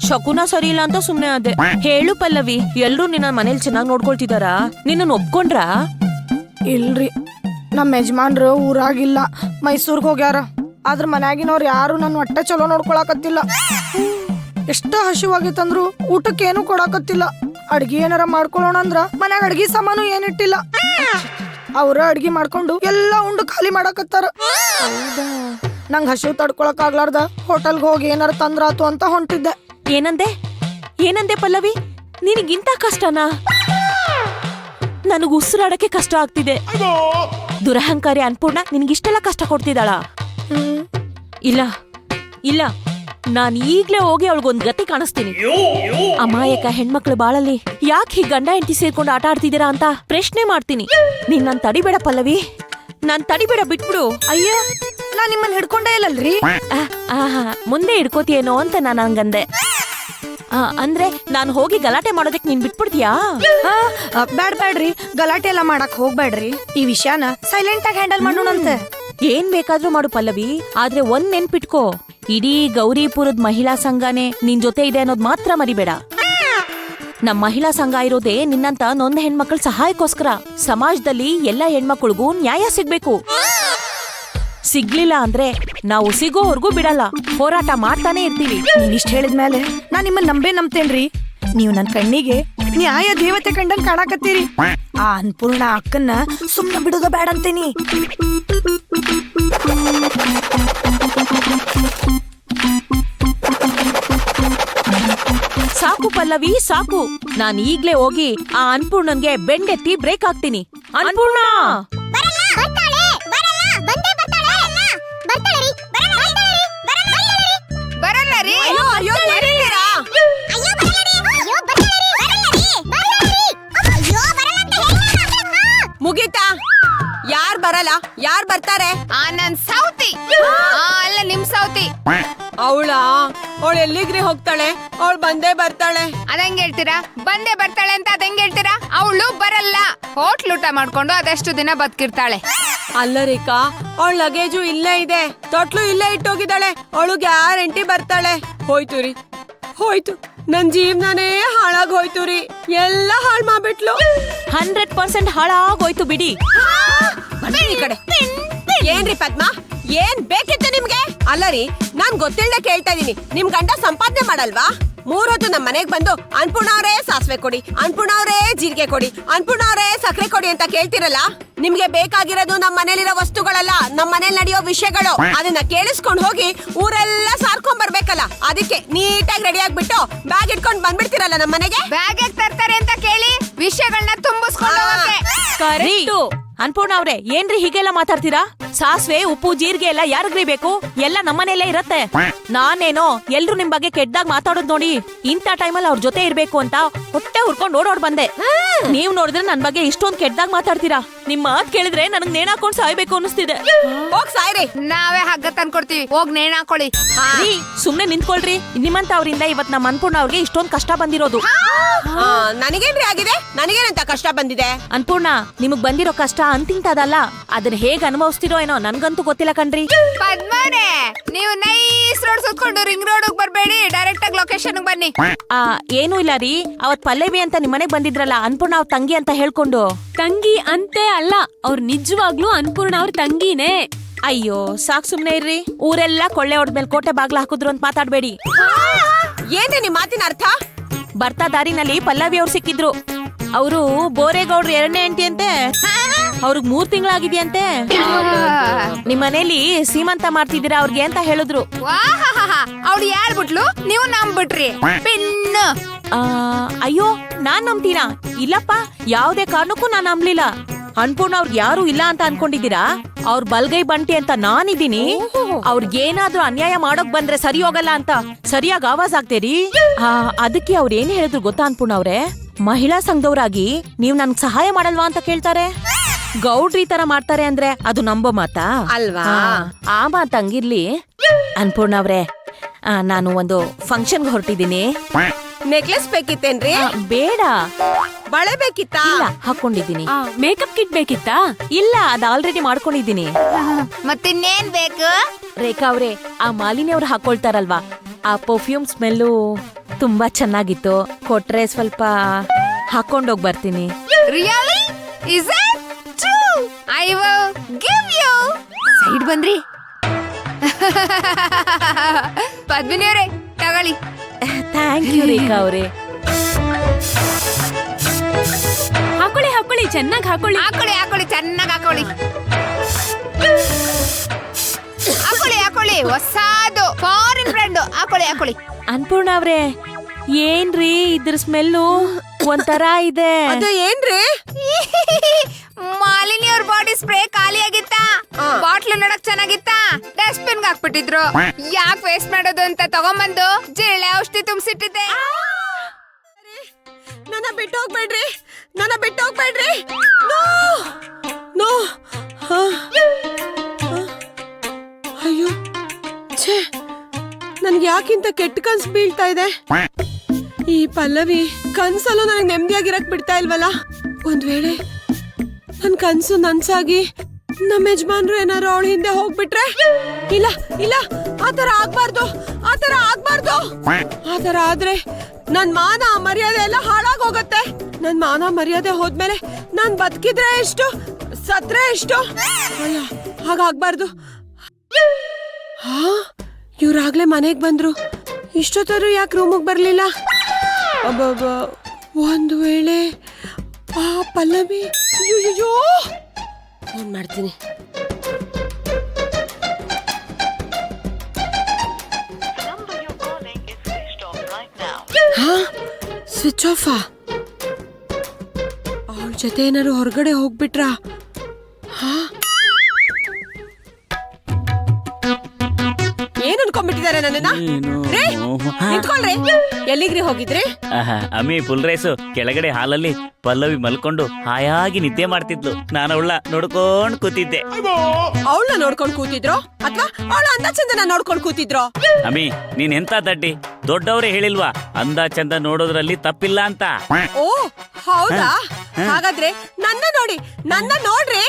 ಶಕುನ ಸರಿ ಇಲ್ಲ ಅಂತ ಸುಮ್ನೆ ಆದೆ. ಹೇಳು ಪಲ್ಲವಿ, ಎಲ್ರು ನಿನ್ನ ಮನೇಲಿ ಚೆನ್ನಾಗಿ ನೋಡ್ಕೊಳ್ತಿದಾರಾ? ನಿನ್ನ ಒಪ್ಕೊಂಡ್ರಾ? ಇಲ್ರಿ, ನಮ್ಮ ಯಜಮಾನ್ರು ಊರಾಗಿಲ್ಲ, ಮೈಸೂರ್ಗ್ ಹೋಗ್ಯಾರ. ಆದ್ರ ಮನ್ಯಾಗಿನವ್ರು ಯಾರು ನನ್ನ ಹೊಟ್ಟೆ ಚಲೋ ನೋಡ್ಕೊಳಕತ್ತಿಲ್ಲ. ಎಷ್ಟ ಹಸಿವಾಗಿತ್ತಂದ್ರು ಊಟಕ್ಕೇನು ಕೊಡಾಕತ್ತಿಲ್ಲ. ಅಡ್ಗಿ ಏನಾರ ಮಾಡ್ಕೊಳ್ಳೋಣ ಅಂದ್ರ ಮನ್ಯಾಗ ಅಡ್ಗಿ ಸಾಮಾನು ಏನಿಟ್ಟಿಲ್ಲ. ಅವ್ರ ಅಡ್ಗಿ ಮಾಡ್ಕೊಂಡು ಎಲ್ಲಾ ಉಂಡು ಖಾಲಿ ಮಾಡಾಕತ್ತಾರ. ನಂಗ್ ಹಸಿವು ತಡ್ಕೊಳಕ್ ಆಗ್ಲಾರ್ದ ಹೋಟೆಲ್ಗೆ ಹೋಗಿ ಏನಾರ ತಂದ್ರಾತು ಅಂತ ಹೊಂಟಿದ್ದೆ. ಏನಂದೆ ಏನಂದೆ ಪಲ್ಲವಿ? ನಿನಗಿಂತ ಕಷ್ಟನಾ? ನನಗ್ ಉಸಿರಾಡಕ್ಕೆ ಕಷ್ಟ ಆಗ್ತಿದೆ. ದುರಹಂಕಾರಿ ಅನ್ಪೂರ್ಣ ನಿನ್ಗಿಷ್ಟೆಲ್ಲ ಕಷ್ಟ ಕೊಡ್ತಿದ್ದಾಳ? ಇಲ್ಲ ಇಲ್ಲ, ನಾನ್ ಈಗ್ಲೇ ಹೋಗಿ ಅವಳಿಗೊಂದ್ ಗತಿ ಕಾಣಿಸ್ತೀನಿ. ಅಮಾಯಕ ಹೆಣ್ಮಕ್ಳು ಬಾಳಲ್ಲಿ ಯಾಕೆ ಹೀಗ್ ಗಂಡ ಹೆಂಡತಿ ಸೇರ್ಕೊಂಡು ಆಟ ಆಡ್ತಿದ್ದೀರಾ ಅಂತ ಪ್ರಶ್ನೆ ಮಾಡ್ತೀನಿ. ನೀನ್ ನನ್ ತಡಿಬೇಡ ಪಲ್ಲವಿ, ನಾನ್ ತಡಿಬೇಡ, ಬಿಟ್ಬಿಡು. ಅಯ್ಯ, ನಾ ನಿಮ್ಮನ್ನ ಹಿಡ್ಕೊಂಡೇ ಇಲ್ಲಲ್ರಿ. ಮುಂದೆ ಹಿಡ್ಕೋತಿಯೇನೋ ಅಂತ ನಾನು ಹಂಗಂದೆ. ಅಂದ್ರೆ ನಾನು ಹೋಗಿ ಗಲಾಟೆ ಮಾಡೋದಕ್ ನೀನ್ ಬಿಟ್ಬಿಡ್ತೀಯಾ? ಬ್ಯಾಡ್ರಿ, ಗಲಾಟೆ ಎಲ್ಲ ಮಾಡಕ್ ಹೋಗ್ಬೇಡ್ರಿ. ಈ ವಿಷಯನ ಸೈಲೆಂಟ್ ಆಗಿ ಹ್ಯಾಂಡಲ್ ಮಾಡೋಣಂತೆ. ಏನ್ ಬೇಕಾದ್ರೂ ಮಾಡು ಪಲ್ಲವಿ, ಆದ್ರೆ ಒಂದ್ ನೆನ್ಪಿಟ್ಕೋ, ಇಡೀ ಗೌರಿಪುರದ ಮಹಿಳಾ ಸಂಘನೇ ನಿನ್ ಜೊತೆ ಇದೆ ಅನ್ನೋದ್ ಮಾತ್ರ ಮರಿಬೇಡ. ನಮ್ ಮಹಿಳಾ ಸಂಘ ಇರೋದೇ ನಿನ್ನಂತ ನೊಂದ ಹೆಣ್ಮಕ್ಳ ಸಹಾಯಕ್ಕೋಸ್ಕರ. ಸಮಾಜದಲ್ಲಿ ಎಲ್ಲಾ ಹೆಣ್ಮಕ್ಳಿಗೂ ನ್ಯಾಯ ಸಿಗ್ಬೇಕು. ಸಿಗ್ಲಿಲ್ಲ ಅಂದ್ರೆ ನಾವು ಸಿಗೋವರ್ಗೂ ಬಿಡಲ್ಲ, ಹೋರಾಟ ಮಾಡ್ತಾನೆ ಇರ್ತೀವಿ. ನೀನ್ ಇಷ್ಟ ಹೇಳಿದ್ಮೇಲೆ ನಾನ್ ನಿಮ್ಮನ್ನ ನಂಬ್ತೇನ್ರಿ. ನೀವು ನನ್ ಕಣ್ಣಿಗೆ ನ್ಯಾಯ ದೇವತೆ ಕಂಡಂಗ್ ಕಾಣಕತ್ತೀರಿ. ಆ ಅನ್ಪೂರ್ಣ ಅಕ್ಕನ್ನ ಸುಮ್ನೆ ಬಿಡೋದ ಬೇಡ ಅಂತೇನಿ. ಸಾಕು ಪಲ್ಲವಿ, ಸಾಕು. ನಾನ್ ಈಗ್ಲೇ ಹೋಗಿ ಆ ಅನ್ಪೂರ್ಣನ್ಗೆ ಬೆಂಡೆತ್ತಿ ಬ್ರೇಕ್ ಹಾಕ್ತೀನಿ. ಅನ್ಪೂರ್ಣ ಬರಲ್ಲ ರೀ. ಅಯ್ಯೋ ಅಯ್ಯೋ, ನಡೀತೀರಾ? ಮುಗೀತಾ? ಯಾರ್ ಬರಲ್ಲ, ಯಾರ್ ಬರ್ತಾರೆ? ನನ್ ಸೌತಿ. ಅಲ್ಲ, ನಿಮ್ ಸೌತಿ. ಅವಳು ಎಲ್ಲಿಗ್ರಿ ಹೋಗ್ತಾಳೆ? ಅವಳು ಬಂದೇ ಬರ್ತಾಳೆ. ಅದಂಗ್ ಹೇಳ್ತೀರಾ? ಬಂದೇ ಬರ್ತಾಳೆ ಅಂತ ಅದಂಗ್ ಹೇಳ್ತೀರಾ? ಅವಳು ಬರಲ್ಲ. ಹೋಟ್ಲ್ ಊಟ ಮಾಡ್ಕೊಂಡು ಅದೆಷ್ಟು ದಿನ ಬದುಕಿರ್ತಾಳೆ. ಅಲ್ಲ ರೇಖಾ, ಅವಳ ಲಗೇಜು ಇಲ್ಲೇ ಇದೆ, ತೊಟ್ಲು ಇಲ್ಲೇ ಇಟ್ಟೋಗಿದ್ದಾಳೆ. ಅವಳು ಗ್ಯಾರಂಟಿ ಬರ್ತಾಳೆ. ಹೋಯ್ತು ರೀ, ಹೋಯ್ತು. ನನ್ ಜೀವನನೇ ಹಾಳಾಗ್ ಹೋಯ್ತು ರೀ. ಎಲ್ಲ ಹಾಳ್ ಮಾಡ್ಬಿಟ್ಲು. 100% ಹಾಳಾಗೋಯ್ತು ಬಿಡಿ. ಈ ಕಡೆ ಏನ್ರಿ ಪದ್ಮ, ಏನ್ ಬೇಕಿತ್ತು ನಿಮ್ಗೆ? ಅಲ್ಲ ರೀ, ನಾನ್ ಗೊತ್ತಿಲ್ದೆ ಕೇಳ್ತಾ ಇದೀನಿ. ನಿಮ್ ಗಂಡ ಸಂಪಾದನೆ ಮಾಡಲ್ವಾ? 3 ಹೊತ್ತು ನಮ್ ಮನೆಗ್ ಬಂದು ಅನ್ಪೂರ್ಣ ಅವರೇ ಸಾಸ್ವೆ ಕೊಡಿ, ಅನ್ಪೂರ್ಣ ಅವರೇ ಜೀರಿಗೆ ಕೊಡಿ, ಅನ್ಪೂರ್ಣ ಅವರೇ ಸಕ್ಕರೆ ಕೊಡಿ ಅಂತ ಕೇಳ್ತಿರಲ್ಲ. ನಿಮ್ಗೆ ಬೇಕಾಗಿರೋದು ನಮ್ ಮನೇಲಿರೋ ವಸ್ತುಗಳಲ್ಲ, ನಮ್ ಮನೇಲಿ ನಡೆಯೋ ವಿಷಯಗಳು. ಅದನ್ನ ಕೇಳಿಸ್ಕೊಂಡ್ ಹೋಗಿ ಊರೆಲ್ಲ ಸಾರ್ಕೊಂಡ್ ಬರ್ಬೇಕಲ್ಲ. ಅದಕ್ಕೆ ನೀಟಾಗಿ ರೆಡಿ ಆಗ್ಬಿಟ್ಟು ಬ್ಯಾಗ್ ಇಟ್ಕೊಂಡ್ ಬಂದ್ಬಿಡ್ತಿರಲ್ಲ ನಮ್ ಮನೆಗೆ. ಬ್ಯಾಗ್ ತರ್ತಾರೆ ಅಂತ ಕೇಳಿ ವಿಷಯಗಳನ್ನ ತುಂಬಿಸ್ಕೊಂಡು ಹೋಗಕ್ಕೆ. ಕರೆಕ್ಟು. ಅನ್ಪೂರ್ಣ ಅವ್ರೆ, ಏನ್ರಿ ಹೀಗೆಲ್ಲ ಮಾತಾಡ್ತೀರಾ? ಸಾಸ್ವೆ, ಉಪ್ಪು, ಜೀರಿಗೆ ಎಲ್ಲ ಯಾರಿಗ್ರಿ ಬೇಕು? ಎಲ್ಲ ನಮ್ಮನೆಯಲ್ಲೇ ಇರತ್ತೆ. ನಾನೇನೋ ಎಲ್ರು ನಿಮ್ ಬಗ್ಗೆ ಕೆಟ್ಟದಾಗ ಮಾತಾಡೋದ್ ನೋಡಿ ಇಂಥ ಟೈಮಲ್ಲಿ ಅವ್ರ ಜೊತೆ ಇರ್ಬೇಕು ಅಂತ ಹೊಟ್ಟೆ ಹುರ್ಕೊಂಡ್ ಓಡೋಡ್ ಬಂದೆ. ನೀವ್ ನೋಡಿದ್ರೆ ನನ್ ಬಗ್ಗೆ ಇಷ್ಟೊಂದ್ ಕೆಟ್ಟದಾಗ ಮಾತಾಡ್ತೀರಾ. ನಿಮ್ ಮಾತ್ ಕೇಳಿದ್ರೆ ನನಗ್ ನೇಣಾಕೊಂಡ್ ಸಾಯ್ಬೇಕು ಅನಿಸ್ತಿದೆ. ಹೋಗ್ ಸಾಯ್ರಿ. ನಾವೇ ಹಗ್ಗ ತಂದ್ಕೊಡ್ತೀವಿ, ಹೋಗ್ ನೇಣ್ ಹಾಕೊಳ್ಳಿ. ರೀ, ಸುಮ್ನೆ ನಿಂತ್ಕೊಳ್ರಿ. ನಿಮ್ಮಂತ ಅವ್ರಿಂದ ಇವತ್ ನಮ್ಮ ಅನ್ಪೂರ್ಣ ಅವ್ರಿಗೆ ಇಷ್ಟೊಂದ್ ಕಷ್ಟ ಬಂದಿರೋದು. ನನಗೇನ್ರಿ ಆಗಿದೆ? ನನಗೇನಂತ ಕಷ್ಟ ಬಂದಿದೆ? ಅನ್ಪೂರ್ಣ, ನಿಮಗ್ ಬಂದಿರೋ ಕಷ್ಟ ಅಂತಿಂತದಲ್ಲ. ಅದನ್ನ ಹೇಗ್ ಅನುಭವಿಸ್ತಿರೋ ಏನೋ ನನ್ಗಂತೂ ಗೊತ್ತಿಲ್ಲ ಕಣ್ರಿ. ಪದ್ಮನೆ, ನೀವು ನೈಸ್ ರೋಡ್ ಸುತ್ಕೊಂಡು ರಿಂಗ್ ರೋಡ್ ಬರ್ಬೇಡಿ, ಡೈರೆಕ್ಟ್ ಆಗಿ ಲೊಕೇಶನ್ ಬನ್ನಿ. ಏನೂ ಇಲ್ಲ ರೀ, ಅವತ್ ಪಲ್ಲವಿ ಅಂತ ನಿಮ್ಮನೆಗ್ ಬಂದಿದ್ರಲ್ಲ ಅನ್ಪೂರ್ಣ ಅವ್ರ ತಂಗಿ ಅಂತ ಹೇಳ್ಕೊಂಡು. ತಂಗಿ ಅಂತೆ ಅಲ್ಲ, ಅವ್ರು ನಿಜವಾಗ್ಲೂ ಅನ್ಪೂರ್ಣ ಅವ್ರ ತಂಗಿನೇ. ಅಯ್ಯೋ, ಸಾಕ್ ಸುಮ್ನೆ ಇರ್ರಿ. ಊರೆಲ್ಲ ಕೊಳ್ಳೆ ಹೊಡೆದ್ಮೇಲೆ ಕೋಟೆ ಬಾಗ್ಲ ಹಾಕುದ್ರು ಅಂತ ಮಾತಾಡ್ಬೇಡಿ. ಏನ್ರಿ ನಿಮ್ ಮಾತಿನ ಅರ್ಥ? ಬರ್ತಾ ದಾರಿನಲ್ಲಿ ಪಲ್ಲವಿ ಅವ್ರು ಸಿಕ್ಕಿದ್ರು. ಅವರು ಬೋರೇಗೌಡ್ರು 2ನೇ ಹೆಂಡತಿ ಅಂತೆ. ಅವ್ರಿಗೆ 3 ತಿಂಗಳಾಗಿದೆಯಂತೆ. ನಿಮ್ ಮನೇಲಿ ಸೀಮಂತ ಮಾಡ್ತಿದ್ದೀರಾ ಅವ್ರಿಗೆ ಅಂತ ಹೇಳಿದ್ರು. ಅವಳು ಯಾರ್ ಬಿಟ್ಲು, ನೀವು ನಂಬ್ಬಿಟ್ರಿ. ಪಿನ್. ಅಯ್ಯೋ, ನಾನ್ ನಂಬ್ತೀರಾ? ಇಲ್ಲಪ್ಪ, ಯಾವ್ದೇ ಕಾರಣಕ್ಕೂ ನಾನ್ ನಂಬ್ಲಿಲ್ಲ. ಅನ್ಪೂರ್ಣ ಅವ್ರ್ ಯಾರು ಇಲ್ಲ ಅಂತ ಅನ್ಕೊಂಡಿದ್ದೀರಾ? ಅವ್ರ ಬಲ್ಗೈ ಬಂಟಿ ಅಂತ ನಾನಿದ್ದೀನಿ. ಅವ್ರಿಗೇನಾದ್ರೂ ಅನ್ಯಾಯ ಮಾಡೋಕ್ ಬಂದ್ರೆ ಸರಿ ಹೋಗಲ್ಲ ಅಂತ ಸರಿಯಾಗಿ ಆವಾಜ್ ಆಗ್ತೇರಿ. ಅದಕ್ಕೆ ಅವ್ರ ಏನ್ ಹೇಳಿದ್ರು ಗೊತ್ತಾ ಅನ್ಪೂರ್ಣ ಅವ್ರೆ? ಮಹಿಳಾ ಸಂಘದವ್ರಾಗಿ ನೀವ್ ನನ್ಗ್ ಸಹಾಯ ಮಾಡಲ್ವಾ ಅಂತ ಕೇಳ್ತಾರೆ. ಗೌಡ್ರಿ ತರ ಮಾಡ್ತಾರೆ ಅಂದ್ರೆ ಅದು ನಂಬೋ ಮಾತಾ ಅಲ್ವಾ? ಆ ಮಾತ್ ಹಂಗಿರ್ಲಿ. ಅನ್ಪೂರ್ಣ ಅವ್ರೆ, ನಾನು ಒಂದು ಫಂಕ್ಷನ್ಗೆ ಹೊರಟಿದ್ದೀನಿ. ನೆಕ್ಲೆಸ್ ಬೇಕಿತ್ತೇನ್ರಿ? ಬೇಡ, ಬಳೆ ಬೇಕಿತ್ತಾ? ಇಲ್ಲ, ಹಾಕೊಂಡಿದ್ದೀನಿ. ಮೇಕಪ್ ಕಿಟ್ ಬೇಕಿತ್ತಾ? ಇಲ್ಲ, ಅದ್ ಆಲ್ರೆಡಿ ಮಾಡ್ಕೊಂಡಿದ್ದೀನಿ. ಮತ್ತಿನ್ನೇನ್ ಬೇಕು? ರೇಖಾ ಅವ್ರೆ, ಆ ಮಾಲಿನಿ ಅವ್ರು ಹಾಕೊಳ್ತಾರಲ್ವಾ, ಆ ಪರ್ಫ್ಯೂಮ್ ಸ್ಮೆಲ್ಲು ತುಂಬಾ ಚೆನ್ನಾಗಿತ್ತು. ಕೊಟ್ರೆ ಸ್ವಲ್ಪ ಹಾಕೊಂಡೋಗ್ ಬರ್ತೀನಿ. Really? Is it true? I will give you. Side ಬಂದ್ರಿ. ಪದ್ಮಿನಿ ಅವರೇ, ತಗೊಳ್ಳಿ. ಥ್ಯಾಂಕ್ ಯು ರೇಖಾ ಅವ್ರೆ. ಹಾಕೊಳ್ಳಿ ಹಾಕೊಳ್ಳಿ, ಚೆನ್ನಾಗಿ ಹಾಕೊಳ್ಳಿ. ಹಾಕೊಳ್ಳಿ ಹಾಕೊಳ್ಳಿ, ಚೆನ್ನಾಗಿ ಹಾಕೊಳ್ಳಿ. ಹಾಕೊಳ್ಳಿ ಹಾಕೊಳ್ಳಿ, ಹೊಸಾದು ಫಾರಿನ್ ಬ್ರ್ಯಾಂಡ್. ಹಾಕೊಳ್ಳಿ ಹಾಕೊಳ್ಳಿ. ಅನ್ಪೂರ್ಣ ಅವ್ರೆ, ಏನ್ರಿ ಇದ್ರ ಸ್ಮೆಲ್ಲು ಒಂಥರ ಇದೆ? ಅದು ಏನ್ರಿ? ಮಾಲಿನಿ ಅವ್ರ ಬಾಡಿ ಸ್ಪ್ರೇ ಖಾಲಿ ಆಗಿತ್ತಾ? ಬಾಟ್ಲು ನೋಡಕ್ ಚೆನ್ನಾಗಿತ್ತಾ? Dust bin ಹಾಕ್ಬಿಟ್ಟಿದ್ರು. ಯಾಕೆ ವೇಸ್ಟ್ ಮಾಡೋದು ಅಂತ ತಗೊಂಬಂದು ಜಿರಳೆ ಔಷಧಿ ತುಂಬಿಸಿಟ್ಟಿದ್ದೆ. ನನ್ನ ಬಿಟ್ಟು ಹೋಗ್ಬೇಡ್ರಿ, ನನ್ನ ಬಿಟ್ಟು ಹೋಗ್ಬೇಡ್ರಿ. ನೋ, ಅಯ್ಯೋ, ಛೇ, ನನ್ಗೆ ಯಾಕಿಂತ ಕೆಟ್ಟ ಕನ್ಸು ಬೀಳ್ತಾ ಇದೆ? ಈ ಪಲ್ಲವಿ ಕನ್ಸಲ್ಲೂ ನನಗೆ ನೆಮ್ಮದಿಯಾಗಿರಕ್ ಬಿಡ್ತಾ ಇಲ್ವಲ್ಲ. ಒಂದ್ ವೇಳೆ ನನ್ ಕನ್ಸು ನನ್ಸಾಗಿ ನಮ್ಮ ಯಜಮಾನ್ರು ಏನಾರು ಅವಳ ಹಿಂದೆ ಹೋಗ್ಬಿಟ್ರೆ? ಇಲ್ಲ ಇಲ್ಲ, ಆತರ ಆಗ್ಬಾರ್ದು, ಆತರ ಆಗ್ಬಾರ್ದು. ಆತರ ಆದ್ರೆ ನನ್ ಮಾನ ಮರ್ಯಾದೆ ಎಲ್ಲ ಹಾಳಾಗೋಗತ್ತೆ. ನನ್ ಮಾನ ಮರ್ಯಾದೆ ಹೋದ್ಮೇಲೆ ನಾನ್ ಬದುಕಿದ್ರೆ ಎಷ್ಟು, ಸತ್ರೆ ಎಷ್ಟು? ಅಯ್ಯ, ಹಾಗಾಗ್ಬಾರ್ದು. ಇವ್ರಾಗ್ಲೇ ಮನೆಗ್ ಬಂದ್ರು, ಇಷ್ಟೊತ್ತರು ಯಾಕೆ ರೂಮಿಗೆ ಬರ್ಲಿಲ್ಲ? ಅಬ್ಬಬ್ಬ, ಒಂದು ವೇಳೆ ಆ ಪಲ್ಲವಿ, ಅಯ್ಯೋ, ಫೋನ್ ಮಾಡ್ತೀನಿ. ಹಾ, ಸ್ವಿಚ್ ಆಫಾ? ಅವಳ ಜೊತೆ ಏನಾರು ಹೊರಗಡೆ ಹೋಗ್ಬಿಟ್ರಾ? ಹಾ, ಏನ್ ಅನ್ಕೊಂಡ್ಬಿಟ್ಟಿದ್ದಾರೆ ನನ್ನನ್ನ? ರೇ, ನಿಂತ್ಕೊಳ್ರಿ. ಎಲ್ಲಿಗ್ರಿ ಹೋಗಿದ್ರಿ? ಅಮ್ಮಿ ಫುಲ್ ರೈಸು ಕೆಳಗಡೆ ಹಾಲಲ್ಲಿ ಪಲ್ಲವಿ ಮಲ್ಕೊಂಡು ಹಾಯಾಗಿ ನಿದ್ದೆ ಮಾಡ್ತಿದ್ಲು. ನಾನು ಅವಳ ನೋಡ್ಕೊಂಡ್ ಕೂತಿದ್ದೆ. ಅವಳನ್ನ ನೋಡ್ಕೊಂಡ್ ಕೂತಿದ್ರು ಅಥವಾ ಅವಳ ಅಂದ ಚಂದನ ನೋಡ್ಕೊಂಡ್ ಕೂತಿದ್ರು? ಅಮ್ಮಿ, ನೀನ್ ಎಂತ ದಡ್ಡಿ, ದೊಡ್ಡವರೇ ಹೇಳಿಲ್ವಾ ಅಂದ ಚಂದ ನೋಡೋದ್ರಲ್ಲಿ ತಪ್ಪಿಲ್ಲ ಅಂತ? ಓ, ಹೌದಾ? ಹಾಗಾದ್ರೆ ನನ್ನ ನೋಡಿ, ನನ್ನ ನೋಡ್ರಿ.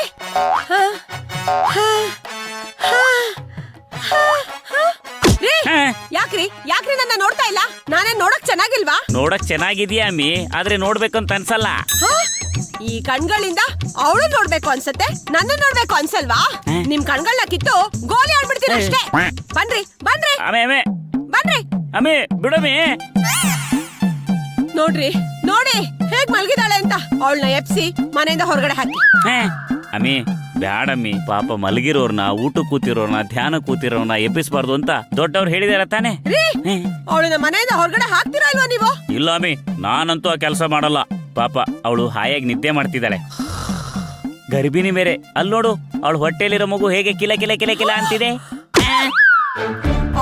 ರೇ, ಯಾಕ್ರಿ ಯಾಕ್ರಿ ನನ್ನ ನೋಡ್ತಾ ಇಲ್ಲ? ನಾನೇನ್ ನೋಡಕ್ ಚೆನ್ನಾಗಿಲ್ವಾ? ನೋಡಕ್ ಚೆನ್ನಾಗಿದ್ಯಾ ಅಮ್ಮಿ, ಆದ್ರೆ ನೋಡ್ಬೇಕಂತ ಅನ್ಸಲ್ಲ. ಈ ಕಣ್ಗಳಿಂದ ಅವಳು ನೋಡ್ಬೇಕು ಅನ್ಸತ್ತೆ, ನನ್ನ ನೋಡ್ಬೇಕು ಅನ್ಸಲ್ವಾ? ನಿಮ್ ಕಣ್ಗಳನ್ನ ಕಿತ್ತು ಗೋಲಿ ಆಡ್ಬಿಡ್ತೀನಿ ಅಷ್ಟೇ. ಬನ್ರಿ ಬನ್ರಿ ಅಮ್ಮೆ ಬನ್ರಿ. ಅಮ್ಮಿ, ಬಿಡಮ್ಮಿ. ನೋಡ್ರಿ ನೋಡಿ ಹೇಗ್ ಮಲ್ಗಿದಾಳೆ ಅಂತ. ಅವಳನ್ನ ಎಪ್ಸಿ ಮನೆಯಿಂದ ಹೊರಗಡೆ ಹಾಕಿ. ಅಮ್ಮಿ, ಬ್ಯಾಡಮ್ಮಿ, ಪಾಪ ಮಲಗಿರೋರ್ನ, ಊಟ ಕೂತಿರೋರ್ನ, ಧ್ಯಾನ ಕೂತಿರೋರ್ನ ಎಬ್ಬಿಸ್ಬಾರ್ದು ಅಂತ ದೊಡ್ಡವ್ರು ಹೇಳಿದಾರ ತಾನೆ? ಅವಳನ್ನ ಮನೆಯಿಂದ ಹೊರಗಡೆ ಹಾಕ್ತಿರಾ ಇಲ್ವಾ ನೀವು? ಇಲ್ಲ ಅಮ್ಮಿ, ನಾನಂತೂ ಆ ಕೆಲಸ ಮಾಡಲ್ಲ. ಪಾಪ ಅವಳು ಹಾಯಾಗಿ ನಿದ್ದೆ ಮಾಡ್ತಿದ್ದಾಳೆ. ಗರ್ಭಿಣಿ ಮೇರೆ, ಅಲ್ಲಿ ನೋಡು, ಅವಳು ಹೊಟ್ಟೆಲಿರೋ ಮಗು ಹೇಗೆ ಕಿಲ ಕಿಲ ಕಿಲ ಕಿಲ ಅಂತಿದೆ.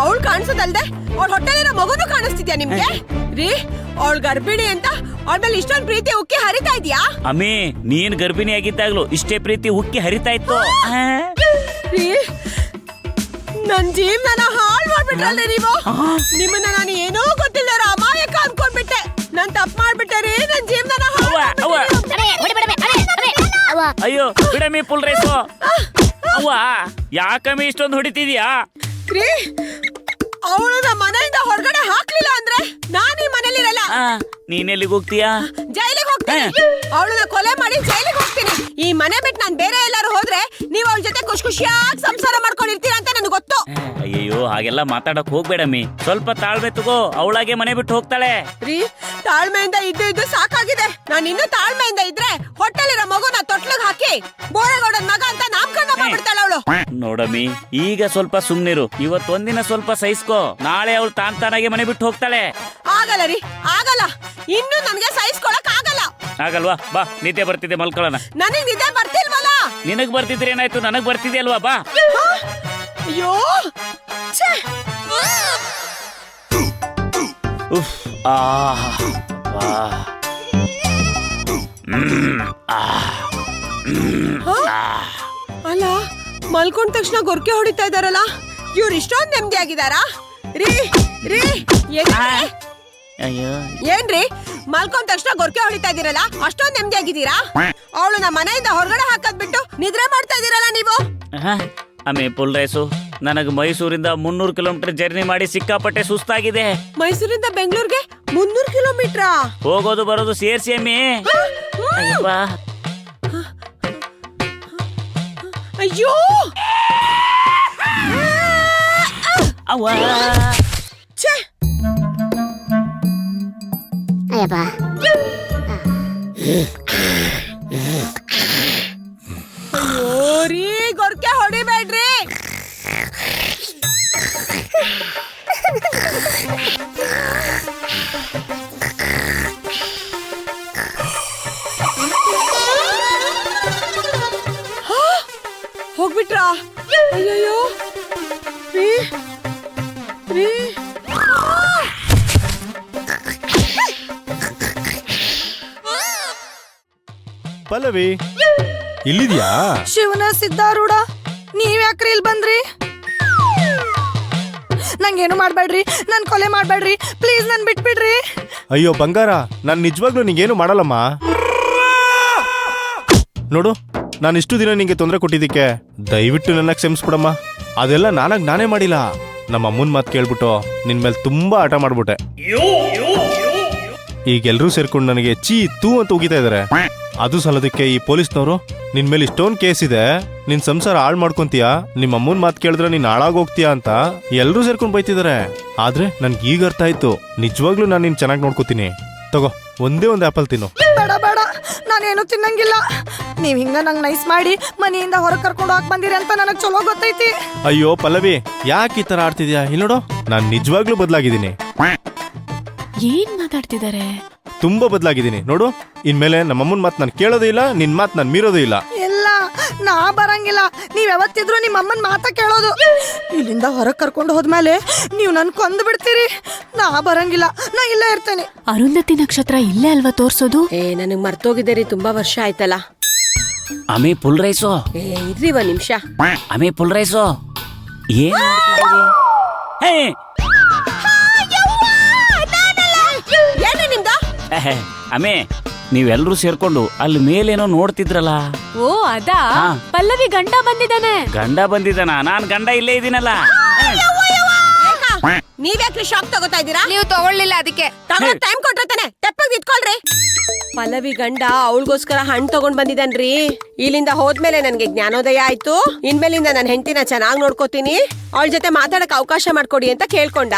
ಅವಳು ಕಾಣಿಸೋದಲ್ದೆ ಅವಳ ಹೊಟ್ಟೆಲಿರೋ ಮಗುನು ಕಾಣಿಸ್ತಿದ್ಯಾ ನಿಮ್ಗೆ? ರೀ, ಅವಳು ಗರ್ಭಿಣಿ ಅಂತ ಅವಳ ಮೇಲೆ ಇಷ್ಟೊಂದು ಪ್ರೀತಿ ಉಕ್ಕಿ ಹರಿತಾ ಇದೆಯಾ? ಅಮ್ಮಿ, ನೀನ್ ಗರ್ಭಿಣಿ ಆಗಿದ್ದಾಗ್ಲು ಇಷ್ಟೇ ಪ್ರೀತಿ ಉಕ್ಕಿ ಹರಿತಾ ಇತ್ತು. ರೀ, ನನ್ ಜೀವನ ಹಾಳು ಮಾಡ್ಬಿಟ್ರಲ್ರಿ ನೀವು. ನಿಮ್ಮನ್ನ ನಾನು ಏನೋ ಗೊತ್ತಿಲ್ಲ ಅಮಾಯಕ ಅನ್ಕೊಂಡ್ಬಿಟ್ಟೆ. ನಾನ್ ತಪ್ಪು ಮಾಡ್ಬಿಟ್ಟೆ ರೀ. ನನ್ ಜೀವನ ಅಯ್ಯೋ, ಬಿಡಮ್ಮಿ ಫುಲ್ ರೈಸು. ಅವ್ವ, ಯಾಕಮ್ಮಿ ಇಷ್ಟೊಂದು ಹೊಡಿತಿದ್ಯಾ? ರೀ, ಅವಳು ನಮ್ಮ ಮನೆಯಿಂದ ಹೊರಗಡೆ ಹಾಕ್ಲಿಲ್ಲ ಅಂದ್ರೆ ನಾನು ಈ ಮನೇಲಿರಲ್ಲ. ನೀನೆಲ್ಲಿಗೆ ಹೋಗ್ತೀಯಾ? ಜೈಲಿಗೆ ಹೋಗ್ತೀನಿ. ಅವಳನ್ನ ಕೊಲೆ ಮಾಡಿ ಜೈಲಿಗೆ ಹೋಗ್ತೀನಿ. ಈ ಮನೆ ಬಿಟ್ಟು ನಾನು ಬೇರೆ ಎಲ್ಲಾರು ಹೋದ್ರೆ ನೀವು ಅವಳ ಜೊತೆ ಖುಷಿ ಖುಷಿಯಾಗಿ ಸಂಸಾರ ಮಾಡ್ಕೊಂಡಿರ್ತೀರ ಅಂತ ನನಗೆ ಗೊತ್ತು. ಅಯ್ಯೋ, ಹಾಗೆಲ್ಲ ಮಾತಾಡಕ್ ಹೋಗ್ಬೇಡಮ್ಮಿ. ಸ್ವಲ್ಪ ತಾಳ್ಮೆ ತಗೋ, ಅವಳಾಗೆ ಮನೆ ಬಿಟ್ಟು ಹೋಗ್ತಾಳೆ. ರೀ, ತಾಳ್ಮೆಯಿಂದ ಇದ್ದು ಸಾಕಾಗಿದೆ. ನಾನು ಇನ್ನೂ ತಾಳ್ಮೆಯಿಂದ ಇದ್ರೆ ಹೊಟ್ಟೆಲಿರೋ ಮಗುನ ತೊಟ್ಲಿಗೆ ಹಾಕಿ ಬೋರೇಗೌಡನ್ ಮಗ ಅಂತ ನಾಮಕರಣ ಮಾಡ್ಬಿಡ್ತಾಳೆ ಅವಳು. ನೋಡಮ್ಮಿ, ಈಗ ಸ್ವಲ್ಪ ಸುಮ್ನಿರು. ಇವತ್ತೊಂದಿನ ಸ್ವಲ್ಪ ಸಹಿಸ್ಕೋ. ನಾಳೆ ಅವಳು ತಾನಾಗೆ ಮನೆ ಬಿಟ್ಟು ಹೋಗ್ತಾಳೆ. ಆಗಲ್ಲ ರೀ, ಆಗಲ್ಲ. ಇನ್ನು ನನ್ಗೆ ಸಹಿಸ್ಕೊಳಕ್ ಆಗಲ್ಲ. ಆಗಲ್ವಾ? ಬಾ, ನಿದ್ದೆ ಬರ್ತಿದೆ, ಮಲ್ಕೊಳ್ಳೋಣ. ನನಗ್ ನಿದ್ದೆ ಬರ್ತಿಲ್ವಲ್ಲ? ನಿನಗ್ ಬರ್ತಿದ್ರೆ ಏನಾಯ್ತು, ನನಗ್ ಬರ್ತಿದೆ ಅಲ್ವಾ? ಬಾ. ಅಯ್ಯೋ ಛೆ! ಉಫ್, ಆ, ವಾ. ಅಲ್ಲ, ಮಲ್ಕೊಂಡ ತಕ್ಷಣ ಗೊರ್ಕೆ ಹೊಡಿತಾ ಇದಾರಲ್ಲ, ಇವ್ರು ಇಷ್ಟೊಂದ್ ನೆಮ್ಮದಿ ಆಗಿದಾರಾ? ರೀ ರೀ ಏನ್ರಿ? ಅಯ್ಯೋ, ಏನ್ರಿ ಮಲ್ಕೊಂಡ ತಕ್ಷಣ ಗೊರ್ಕೆ ಹೊಡಿತಾ ಇದೀರಲ್ಲ, ಅಷ್ಟೊಂದ್ ನೆಮ್ಮದಿ ಆಗಿದ್ದೀರಾ? ಅವಳು ನಮ್ಮ ಮನೆಯಿಂದ ಹೊರಗಡೆ ಹಾಕದ್ ಬಿಟ್ಟು ನಿದ್ರೆ ಮಾಡ್ತಾ ಇದೀರಲ್ಲ ನೀವು. ಆಮೆ ಫುಲ್ ರೈಸು. ನನಗೆ ಮೈಸೂರಿಂದ 300 ಕಿಲೋಮೀಟರ್ ಜರ್ನಿ ಮಾಡಿ ಸಿಕ್ಕಾಪಟ್ಟೆ ಸುಸ್ತಾಗಿದೆ. ಮೈಸೂರಿಂದ ಬೆಂಗಳೂರಿಗೆ 300 ಕಿಲೋಮೀಟರ್ ಹೋಗೋದು ಬರೋದು ಸೇರ್ಸಿ ಅಮ್ಮಿ. ಅಯ್ಯಪ್ಪ. ಅಯ್ಯೋ ಅವ್ವ. ಛೆ! ಅಯ್ಯೋ ರೀ, ಗೊರ್ಕೆ ಹೊಡಿಬೇಡ್ರಿ. ಹೋಗ್ಬಿಟ್ರಾ? ಅಯ್ಯಯ್ಯೋ ರೀ ರೀ. ಪಲ್ಲವಿ ಇಲ್ಲಿದ್ಯಾ? ಶಿವನ ಸಿದ್ಧಾರೂಢ, ನೀವ್ ಯಾಕ್ರಿ ಇಲ್ಲಿ ಬಂದ್ರಿ? ನಂಗೇನು ಮಾಡ್ಬೇಡ್ರಿ, ನನ್ ಕೊಲೆ ಮಾಡ್ಬೇಡ್ರಿ, ಪ್ಲೀಸ್ ನನ್ ಬಿಟ್ಬಿಡ್ರಿ. ಅಯ್ಯೋ ಬಂಗಾರ, ನಾನ್ ನಿಜವಾಗ್ಲೂ ನಿಂಗೇನು ಮಾಡಲ್ಲಮ್ಮ. ನೋಡು, ನಾನು ಇಷ್ಟು ದಿನ ನಿಂಗೆ ತೊಂದರೆ ಕೊಟ್ಟಿದ್ದಕ್ಕೆ ದಯವಿಟ್ಟು ನನ್ನ ಕ್ಷಮಿಸ್ಬಿಡಮ್ಮ. ಅದೆಲ್ಲ ನಾನೇ ಮಾಡಿಲ್ಲ. ನಮ್ಮ ಅಮ್ಮನ ಮಾತು ಕೇಳ್ಬಿಟ್ಟು ನಿನ್ ಮೇಲೆ ತುಂಬಾ ಆಟ ಮಾಡ್ಬಿಟ್ಟೆ. ಈಗ ಎಲ್ರೂ ಸೇರ್ಕೊಂಡು ನನಗೆ ಚೀ ತೂ ಅಂತ ಉಗಿತಾ ಇದಾರೆ. ಅದು ಸಲದಕ್ಕೆ ಈ ಪೊಲೀಸ್ನವರು ನಿನ್ ಮೇಲೆ ಇಷ್ಟೊಂದು ಕೇಸ್ ಇದೆ, ನಿನ್ ಸಂಸಾರ ಹಾಳು ಮಾಡ್ಕೊಂತೀಯಾ, ನಿಮ್ಮ ಅಮ್ಮನ ಮಾತು ಕೇಳಿದ್ರೆ ನೀನ್ ಹಾಳಾಗೋಗ್ತೀಯಾ ಅಂತ ಎಲ್ರೂ ಸೇರ್ಕೊಂಡು ಬೈತಿದಾರೆ. ಆದ್ರೆ ನನ್ಗೆ ಈಗ ಅರ್ಥ ಆಯ್ತು, ನಿಜವಾಗ್ಲೂ ನಾನು ನಿನ್ ಚೆನ್ನಾಗಿ ನೋಡ್ಕೋತೀನಿ. ತಗೋ, ಒಂದೇ ಒಂದು ಆಪಲ್ ತಿನ್ನು. ಬೇಡ ಬೇಡ, ನಾನೇನು ತಿನ್ನಂಗಿಲ್ಲ. ನೀವ್ ಹಿಂಗ ನಂಗ್ ನೈಸ್ ಮಾಡಿ ಮನೆಯಿಂದ ಹೊರಗೆ ಕರ್ಕೊಂಡು ಹೋಗ್ ಬಂದಿರಿ ಅಂತ ನನಗ್ ಚಲೋ ಗೊತ್ತೈತಿ. ಅಯ್ಯೋ ಪಲ್ಲವಿ, ಯಾಕೆ ಈ ತರ ಆಡ್ತಿದ್ಯಾ? ಇಲ್ಲಿ ನೋಡು, ನಾನ್ ನಿಜವಾಗ್ಲೂ ಬದಲಾಗಿದ್ದೀನಿ. ಏನ್ ಮಾತಾಡ್ತಿದ್ದಾರೆ? ತುಂಬಾ ಬದಲಾಗಿದ್ದೀನಿ ನೋಡು. ಇನ್ಮೇಲೆ ನಮ್ಮಮ್ಮನ ಮಾತು ನಾನು ಕೇಳೋದು ಇಲ್ಲ, ನಿನ್ ಮಾತು ನಾನು ಮೀರೋದು ಇಲ್ಲ. ಇಲ್ಲ, ನಾ ಬರಂಗಿಲ್ಲ. ನೀವ್ ಯಾವತ್ತಿದ್ರು ನಿಮ್ಮ ಅಮ್ಮನ್ ಮಾತ ಕೇಳೋದು. ಇಲ್ಲಿಂದ ಹೊರಗ್ ಕರ್ಕೊಂಡು ಹೋದ್ಮೇಲೆ ನೀವ್ ನನ್ ಕೊಂದ್ ಬಿಡ್ತೀರಿ. ನಾ ಬರಂಗಿಲ್ಲ, ನಾ ಇಲ್ಲೇ ಇರ್ತೇನೆ. ಅರುಂಧತಿ ನಕ್ಷತ್ರ ಇಲ್ಲೇ ಅಲ್ವಾ ತೋರ್ಸೋದು? ನನಗ್ ಮರ್ತೋಗಿದೆ ರೀ, ತುಂಬಾ ವರ್ಷ ಆಯ್ತಲ್ಲ. ಆಮೆ ಫುಲ್ ರೈಸು. ಇರ್ರಿ ಒಂದ್ ನಿಮಿಷ. ಆಮೆ ಫುಲ್ ರೈಸು. ಏನ್ ಮಾಡ್ತಿದ್ದೀರಿ? ಹೇ, ಏನ್ರಿ ನಿಮ್ದು? ಆಮೆ ನೀವೆಲ್ಲರೂ ಸೇರ್ಕೊಂಡು ಅಲ್ಲಿ ಮೇಲೇನೋ ನೋಡ್ತಿದ್ರಲ್ಲ. ಓ ಅದಾ? ಹಾ. ಪಲ್ಲವಿ ಗಂಡ ಬಂದಿದ್ದಾನೆ. ಗಂಡ ಬಂದಿದ್ದಾನ? ನಾನ್ ಗಂಡ ಇಲ್ಲೇ ಇದೀನಲ್ಲ. ನೀವ್ಯಾಕ್ರಿ ಶಾಕ್ ತಗೋತಾ ಇದ್ದೀರಾ? ನೀವು ತಗೊಳ್ಳಿಲ್ಲ ಅದಕ್ಕೆ. ತಗೊಳ್ಳೋ ಟೈಮ್ ಕೊಟ್ಟಿರ್ತಾನೆ, ತೆಪ್ಪಗ್ ನಿಂತ್ಕೊಳ್ರಿ. ಪಲ್ಲವಿ ಗಂಡ ಅವಳಿಗೋಸ್ಕರ ಹಣ್ಣು ತಗೊಂಡ್ ಬಂದಿದ್ದಾನ್ರಿ. ಇಲ್ಲಿಂದ ಹೋದ್ಮೇಲೆ ನನ್ಗೆ ಜ್ಞಾನೋದಯ ಆಯ್ತು. ಇನ್ಮೇಲಿಂದ ನನ್ನ ಹೆಂಡತಿನ ಚೆನ್ನಾಗ್ ನೋಡ್ಕೋತೀನಿ, ಅವಳ ಜೊತೆ ಮಾತಾಡಕ್ ಅವಕಾಶ ಮಾಡ್ಕೊಡಿ ಅಂತ ಕೇಳ್ಕೊಂಡ.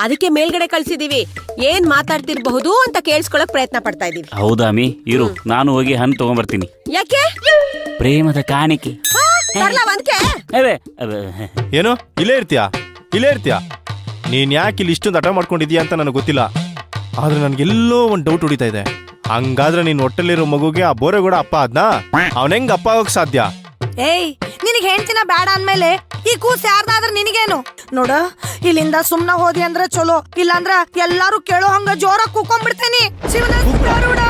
ಅದಕ್ಕೆ ಮೇಲ್ಗಡೆ ಕಳ್ಸಿದೀವಿ. ಏನ್ ಮಾತಾಡ್ತಿರ್ಬಹುದು ಅಂತ ಕೇಳಿಸ್ಕೊಳಕ್ ಪ್ರಯತ್ನ ಪಡ್ತಾ ಇದೀವಿ. ಹೌದಾ ಅಮ್ಮಿ? ಇರು, ನಾನು ಹೋಗಿ ಹಣ್ಣು ತಗೊಂಡ್ಬರ್ತೀನಿ. ಯಾಕೆ? ಪ್ರೇಮದ ಕಾಣಿಕೆ. ಬರ್ಲಾ ಒಂದ್ಕೆ? ಅವೇ ಅವೇ. ಏನು ಇಲ್ಲೇ ಇರ್ತೀಯಾ? ಇಲ್ಲೇ ಇರ್ತೀಯಾ? ನೀನ್ ಯಾಕೆ ಇಲ್ಲಿ ಇಷ್ಟೊಂದು ಹಠ ಮಾಡ್ಕೊಂಡಿದ್ಯಾ ಅಂತ ನನಗೆ ಗೊತ್ತಿಲ್ಲ. ಆದ್ರೆ ನನ್ಗೆಲ್ಲೋ ಒಂದು ಡೌಟ್ ಹೊಡಿತಾ ಇದೆ. ಹಂಗಾದ್ರೆ ನೀನ್ ಹೊಟ್ಟೆಲಿರೋ ಮಗುಗೆ ಆ ಬೋರೆಗೌಡ ಅಪ್ಪ ಆದ್ನಾ? ಅವನ ಹೆಂಗ್ ಅಪ್ಪ ಆಗೋಕ್ ಸಾಧ್ಯ? ಏಯ್, ನಿನಗ್ ಹೆಂಡ್ತಿನ ಬೇಡ ಅಂದ್ಮೇಲೆ ಈ ಕೂಸ್ ಯಾರ್ದಾದ್ರ ನಿನಗೇನು? ನೋಡ, ಇಲ್ಲಿಂದ ಸುಮ್ನ ಹೋದಿ ಅಂದ್ರೆ ಚಲೋ, ಇಲ್ಲಾಂದ್ರ ಎಲ್ಲಾರು ಕೇಳೋ ಹಂಗ ಜೋರ ಕೂಕೊಂಡ್ಬಿಡ್ತೇನಿ. ಶಿವನ ಸಿದ್ಧಾರೂಢ.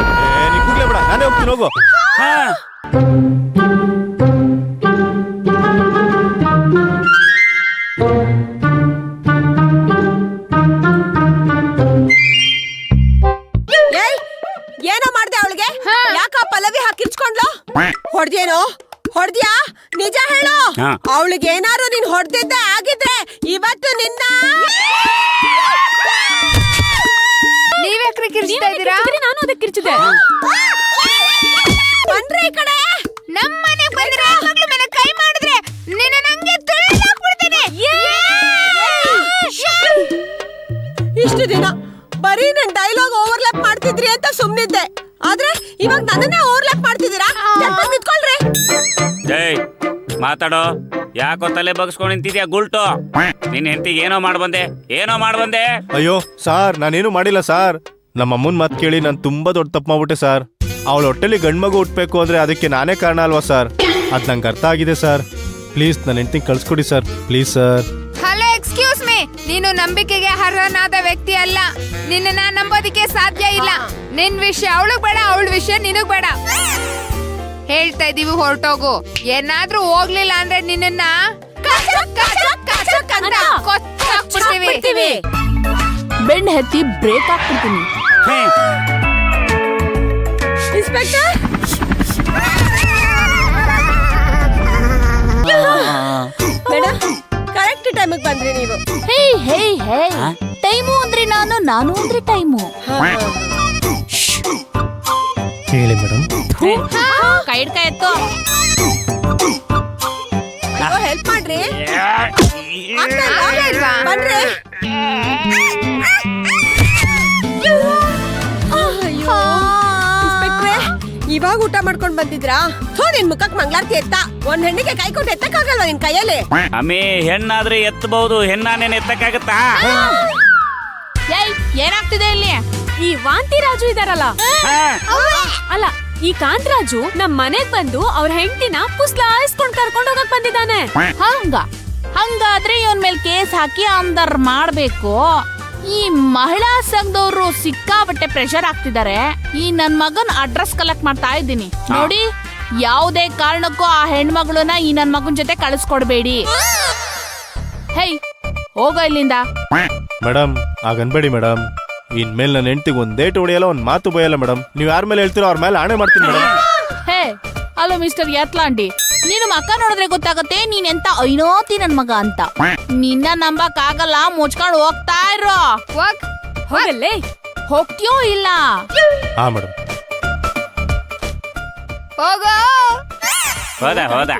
ನೀ ಕೂಗ್ಲೇ ಬೇಡ, ನಾನೇ ಹೋಗ್ತೀನಿ, ಹೋಗು. ಹಾ. ಏಯ್, ಏನೋ ಮಾಡ್ದೆ ಅವಳಿಗೆ? ಯಾಕ ಪಲ್ಲವಿ ಹಾಕಿರ್ಚ್ಕೊಂಡ್ಲು? ಹೊಡ್ದೇನೋ? ಹೊಡ್ದ್ಯಾ? ನಿಜ ಹೇಳು. ಹಾ. ಅವಳಿಗೆ ಏನಾರು ನೀನ್ ಹೊಡ್ದಿದ್ದೆ ಆಗಿದ್ರೆ ಇವತ್ತು ನಿನ್ನ ನೀವ್ಯಾಕ್ರಿ ಕಿರ್ಚ್ತಾ ಇದ್ದೀರಾ? ನಾನು ಅದಕ್ಕೆ ಕಿರ್ಚಿದೆ. ಬನ್ರಿ ಈ ಕಡೆ. ನಮ್ ಮನೆಗ್ ಬಂದ್ರೆ ಮಗಳು ಮೇಲೆ ಕೈ ಮಾಡಿದ್ರೆ ನಿನ್ನ ನಂಗೆ ತುಳಿದಾಕ್ಬಿಡ್ತೀನಿ. ಇಷ್ಟು ದಿನ ಬರೀ ನನ್ ಡೈಲಾಗ್ ಓವರ್ಲ್ಯಾಪ್ ಮಾಡ್ತಿದ್ರಿ ಅಂತ ಸುಮ್ನಿದ್ದೆ, ಆದ್ರೆ ಇವಾಗ ನನ್ನನ್ನೇ ಓವರ್ಲ್ಯಾಪ್ ಮಾಡ್ತಿದ್ದೀರಾ? ತೆಪ್ಪಗ್ ನಿಂತ್ಕೊಳ್ರಿ. ಜೈ ಮಾತಾಡೋ. ಯಾಕೋ ತಲೆ ಬಗ್ಸ್ಕೊಂಡ್ ನಿಂತಿದ್ಯಾ ಗುಲ್ಟು? ನಿನ್ ಹೆಂಡತಿಗೆ ಏನೋ ಮಾಡ್ಬಂದೆ, ಏನೋ ಮಾಡ್ಬಂದೆ. ಅಯ್ಯೋ ಸಾರ್, ನಾನೇನು ಮಾಡಿಲ್ಲ ಸಾರ್. ನಮ್ಮ ಅಮ್ಮನ ಮಾತು ಕೇಳಿ ನಾನು ತುಂಬಾ ದೊಡ್ಡ ತಪ್ಪು ಮಾಡ್ಬಿಟ್ಟೆ ಸರ್. ಅವಳ ಹೊಟ್ಟೆಲಿ ಗಂಡು ಮಗು ಹುಟ್ಟಬೇಕು ಅಂದ್ರೆ ಅದಕ್ಕೆ ನಾನೇ ಕಾರಣ ಅಲ್ವಾ ಸರ್? ಅದು ನಂಗೆ ಅರ್ಥ ಆಗಿದೆ ಸರ್. ಪ್ಲೀಸ್ ನನ್ನ ಹೆಂಡತಿಗೆ ಕಳ್ಸ್ಕೊಡಿ sir, please sir. Hello, excuse me. ನೀನು ನಂಬಿಕೆಗೆ ಅರ್ಹನಾದ ವ್ಯಕ್ತಿ ಅಲ್ಲ. ನಿನ್ನ ನಂಬೋದಿಕ್ಕೆ ಸಾಧ್ಯ ಇಲ್ಲ. ನಿನ್ ವಿಷಯ ಅವಳಿಗೆ ಬೇಡ, ಅವಳ ವಿಷಯ ನಿನಗ್ ಬೇಡ. ಹೇಳ್ತಾ ಇದೀವಿ, ಹೊರಟೋಗು. ಏನಾದ್ರೂ ಹೋಗ್ಲಿಲ್ಲ ಅಂದ್ರೆ ನಿನ್ನ ಬೆಂಡ್ ಹತ್ತಿ ಬ್ರೇಕ್ ಹಾಕ್ಬಿಡ್ತೀನಿ. ಇನ್ಸ್ಪೆಕ್ಟರ್, ಮೇಡಮ್ ಕರೆಕ್ಟ್ ಟೈಮಿಗೆ ಬಂದ್ರಿ ನೀವು. ಹೇ ಹೇ ಹೇ, ಟೈಮು ಅಂದ್ರೆ ನಾನು ಅಂದ್ರೆ ಟೈಮು. ಹೇಳಿ ಮೇಡಮ್. ಕೈ ಎತ್ತು. ಹೆಲ್ಪ್ ಮಾಡ್ರಿ. ಆಗ್ತಾ ಇಲ್ವಾ? ಬನ್ರಿ. ಇನ್ಸ್ಪೆಕ್ಟ್ರೆ, ಇವಾಗ ಊಟ ಮಾಡ್ಕೊಂಡ್ ಬಂದಿದ್ರಾ? ನಿನ್ ಮುಖಕ್ ಮಂಗ್ಲಾರ್ತಿ ಎತ್ತ. ಒಂದ್ ಹೆಣ್ಣಿಗೆ ಕೈ ಕೊಟ್ಟು ಎತ್ತಕ್ಕಾಗಲ್ವಾ ನಿನ್ ಕೈಯಲ್ಲಿ? ಅಮ್ಮಿ, ಹೆಣ್ಣಾದ್ರೆ ಎತ್ತಬಹುದು, ಹೆಣ್ಣಾನೇನ್ ಎತ್ತಕ್ಕಾಗತ್ತಾ? ಏನಾಗ್ತಿದೆ ಇಲ್ಲಿ? ಈ ವಾಂತಿ ರಾಜು ಇದಾರಲ್ಲ, ಅಲ್ಲ ಈ ಕಾಂತರಾಜು ನಮ್ ಮನೆಗ್ ಬಂದು ಅವ್ರ ಹೆಂಡತಿನ ಪುಸ್ಲಾಯಿಸ್ಕೊಂಡ್ ಕರ್ಕೊಂಡ್ ಹೋಗಕ್ ಬಂದಿದ್ದಾನೆ. ಹಂಗಾದ್ರೆ ಇವನ್ ಮೇಲೆ ಕೇಸ್ ಹಾಕಿ ಆಮದಾರ್ ಮಾಡ್ಬೇಕು. ಈ ಮಹಿಳಾ ಸಂಘದವ್ರು ಸಿಕ್ಕಾಬಟ್ಟೆ ಪ್ರೆಷರ್ ಆಗ್ತಿದ್ದಾರೆ. ಈ ನನ್ ಮಗನ್ ಅಡ್ರೆಸ್ ಕಲೆಕ್ಟ್ ಮಾಡ್ತಾ ಇದ್ದೀನಿ ನೋಡಿ. ಯಾವುದೇ ಕಾರಣಕ್ಕೂ ಆ ಹೆಣ್ಮಗಳನ್ನ ಈ ನನ್ ಮಗನ್ ಜೊತೆ ಕಳಿಸ್ಕೊಡ್ಬೇಡಿ. ಹೇ, ಹೋಗೋ ಇಲ್ಲಿಂದ. ಮೇಡಮ್ ಆಗನ್ಬೇಡಿ ಮೇಡಮ್. ಇನ್ಮೇಲೆ ನನ್ನ ಹೆಂಡತಿಗೆ ಒಂದ್ ಡೇಟ್ ಹೊಡೆಯಲ್ಲ, ಒಂದ್ ಮಾತು ಬಯಲ್ಲ ಮೇಡಮ್. ನೀವ್ ಯಾರ ಮೇಲೆ ಹೇಳ್ತೀರೋ ಅವ್ರ ಮೇಲೆ ಆಣೆ ಮಾಡ್ತೀನಿ ಮೇಡಮ್. ಹೇ, ಹಲೋ ಮಿಸ್ಟರ್ ಯತ್ಲಾಂಡಿ, ನೀನು ಮಕ್ಕ ನೋಡಿದ್ರೆ ಗೊತ್ತಾಗತ್ತೆ ನೀನ್ ಎಂತ ಐನೋತಿ ನನ್ ಮಗ ಅಂತ. ನಿನ್ನ ನಂಬಕ್ ಆಗಲ್ಲ, ಮುಚ್ಕೊಂಡು ಹೋಗ್ತಾ ಇರೋ. ಹೋಗಲ್ಲೇ. ಹೋಗ್ತೀಯೋ ಇಲ್ಲ? ಹಾ ಮೇಡಮ್. ಹೋಗೋ. ಹೋದ ಹೋದ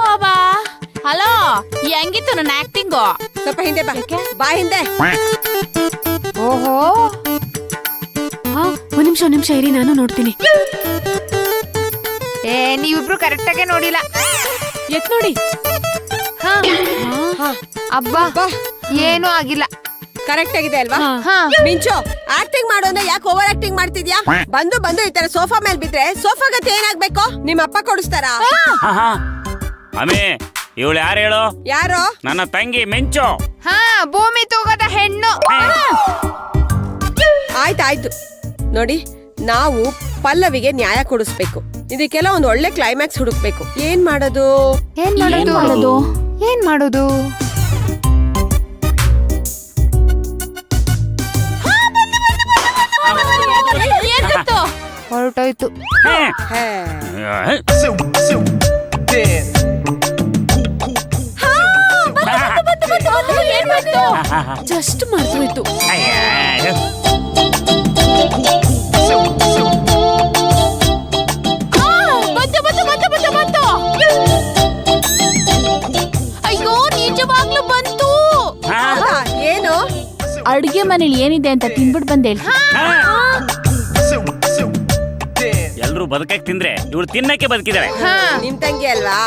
ಹೋಬಾ. ಹಲೋ, ಹೆಂಗಿತ್ತು ನನ್ನ ಆಕ್ಟಿಂಗು? ಸ್ವಲ್ಪ ಹಿಂದೆ ಬಾ. ಬಾ ಹಿಂದೆ. ಓಹೋ, ಒಂದ್ ನಿಮಿಷ ಇರಿ, ನಾನು ನೋಡ್ತೀನಿ. ನೀವಿಬ್ರು ಕರೆಕ್ಟ್ ಆಗಿ ನೋಡಿಲ್ಲ. ಎತ್ ನೋಡಿ. ಅಬ್ಬಾ, ಏನೂ ಆಗಿಲ್ಲ. ಕರೆಕ್ಟ್ ಆಗಿದೆ ಅಲ್ವಾ? ಹಾ. ಮಿಂಚು, ಆಕ್ಟಿಂಗ್ ಮಾಡು ಅಂದ್ರೆ ಯಾಕೆ ಓವರ್ ಆಕ್ಟಿಂಗ್ ಮಾಡ್ತಿದ್ಯಾ? ಬಂದು ಈ ತರ ಸೋಫಾ ಮೇಲೆ ಬಿದ್ರೆ ಸೋಫಾ ಗತಿ ಏನಾಗ್ಬೇಕು? ನಿಮ್ಮ ಅಪ್ಪ ಕೊಡಿಸ್ತಾರಾ? ಅಮ್ಮಿ, ಇವಳು ಯಾರು ಹೇಳು? ಯಾರು? ನನ್ನ ತಂಗಿ ಮಿಂಚು. ಭೂಮಿ ತೂಗದ ಹೆಣ್ಣು. ಆಯ್ತು ನೋಡಿ, ನಾವು ಪಲ್ಲವಿಗೆ ನ್ಯಾಯ ಕೊಡಿಸ್ಬೇಕು. ಇದಕ್ಕೆಲ್ಲ ಒಂದು ಒಳ್ಳೆ ಕ್ಲೈಮ್ಯಾಕ್ಸ್ ಹುಡುಕ್ಬೇಕು. ಏನ್ ಮಾಡೋದು? ಏನ್ ಮಾಡೋದು? ಹೊರಟೋಯ್ತು. ಹೇ. ಜಸ್ಟ್ ಮರ್ತೋಯ್ತು. ಅಯ್ಯೋ, ನಿಜವಾಗ್ಲೂ ಬಂತು. ಏನು? ಅಡ್ಗೆ ಮನೇಲಿ ಏನಿದೆ ಅಂತ ತಿನ್ಬಿಟ್ ಬಂದೆ. ಎಲ್ರು ಬದುಕಕ್ ತಿಂದ್ರೆ ಇವಳು ತಿನ್ನಕ್ಕೆ ಬದುಕಿದಾಳೆ. ನಿಮ್ ತಂಗಿ ಅಲ್ವಾ?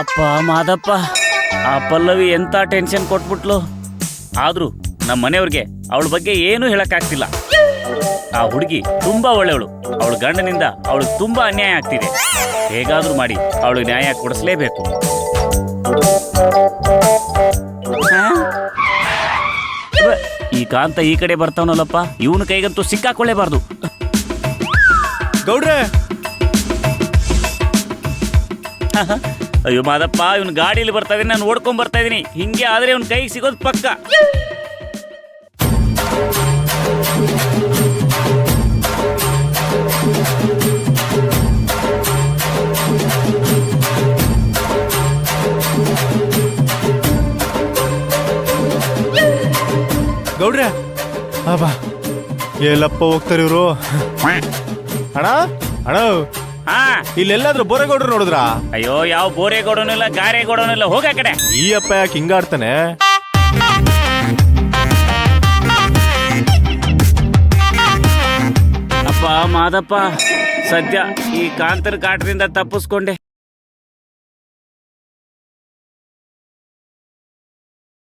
ಅಪ್ಪ ಮಾದಪ್ಪ, ಆ ಪಲ್ಲವಿ ಎಂತ ಟೆನ್ಷನ್ ಕೊಟ್ಬಿಟ್ಲು. ಆದ್ರೂ ನಮ್ಮ ಮನೆಯವ್ರಿಗೆ ಅವಳ ಬಗ್ಗೆ ಏನೂ ಹೇಳಕ್ಕಾಗ್ತಿಲ್ಲ. ಆ ಹುಡುಗಿ ತುಂಬಾ ಒಳ್ಳೆಯವಳು. ಅವಳ ಗಂಡನಿಂದ ಅವಳಿಗೆ ತುಂಬಾ ಅನ್ಯಾಯ ಆಗ್ತಿದೆ. ಹೇಗಾದ್ರೂ ಮಾಡಿ ಅವಳಿಗೆ ನ್ಯಾಯ ಕೊಡಿಸ್ಲೇಬೇಕು. ಈ ಕಾಂತ ಈ ಕಡೆ ಬರ್ತಾವನಲ್ಲಪ್ಪ, ಇವನ ಕೈಗಂತೂ ಸಿಕ್ಕಾಕೊಳ್ಳೇಬಾರ್ದು. ಗೌಡ್ರೆ, ಅಯ್ಯೋ ಮಾದಪ್ಪ, ಇವನ್ ಗಾಡಿಯಲ್ಲಿ ಬರ್ತಾ ಇದೀನಿ, ನಾನು ಓಡ್ಕೊಂಡ್ ಬರ್ತಾ ಇದೀನಿ. ಹಿಂಗೆ ಆದ್ರೆ ಇವನ್ ಕೈಗೆ ಸಿಗೋದು ಪಕ್ಕ. ಗೌಡ್ರೆ, ಬಾ. ಎಲ್ಲಪ್ಪ ಹೋಗ್ತಾರೆ ಇವ್ರು? ಅಣ್ಣ ಅಣ್ಣ, ಇಲ್ಲೆಲ್ಲಾದ್ರೂ ಬೋರೇಗೌಡ್ರು ನೋಡಿದ್ರಾ? ಅಯ್ಯೋ, ಯಾವ ಬೋರೇಗೌಡನೂ ಇಲ್ಲ, ಗಾರೇಗೌಡನೂ ಇಲ್ಲ. ಹೋಗ ಕಡೆ. ಈ ಅಪ್ಪ ಯಾಕೆ ಹಿಂಗಾಡ್ತಾನೆ? ಅಪ್ಪ ಮಾದಪ್ಪ, ಸದ್ಯ ಈ ಕಾಂತರ ಕಾಟದಿಂದ ತಪ್ಪಿಸ್ಕೊಂಡೆ.